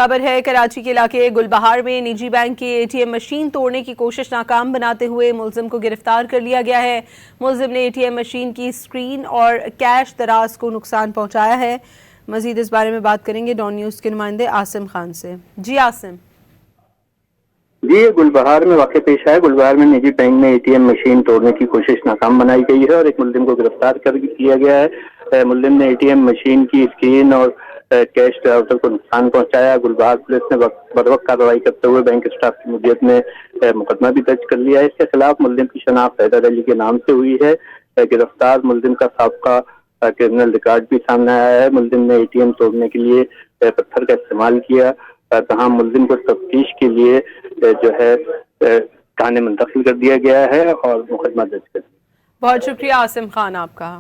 خبر ہے کراچی کے علاقے گلبہار میں نجی بینک کی اے ٹی ایم مشین توڑنے کی کوشش ناکام بناتے ہوئے ملزم کو گرفتار کر لیا گیا ہے۔ ملزم نے اے ٹی ایم مشین کی اسکرین اور کیش دراز کو نقصان پہنچایا ہے۔ مزید اس بارے میں بات کریں گے ڈان نیوز کے نمائندے عاصم خان سے۔ جی عاصم۔ جی گلبہار میں واقع پیش ہے۔ گلبہار میں نجی بینک میں اے ٹی ایم مشین توڑنے کی کوشش ناکام بنائی گئی ہے اور ایک ملزم کو گرفتار کر کیا گیا ہے۔ ملزم نے اے ٹی ایم مشین کی اسکرین اور کیش ڈراؤزر کو نقصان پہنچایا۔ گلبہار پولیس نے بروقت کارروائی کرتے ہوئے بینک اسٹاف کی مدیریت میں مقدمہ بھی درج کر لیا ہے۔ اس کے خلاف ملزم کی شناخت حیدر علی کے نام سے ہوئی ہے۔ گرفتار ملزم کا سابقہ کرمنل ریکارڈ بھی سامنے آیا ہے۔ ملزم نے اے ٹی ایم توڑنے کے لیے پتھر کا استعمال کیا، تاہم ملزم کو تفتیش کے لیے جو ہے تھانے منتقل کر دیا گیا ہے اور مقدمہ درج کر دیا۔ بہت شکریہ عاصم خان آپ کا۔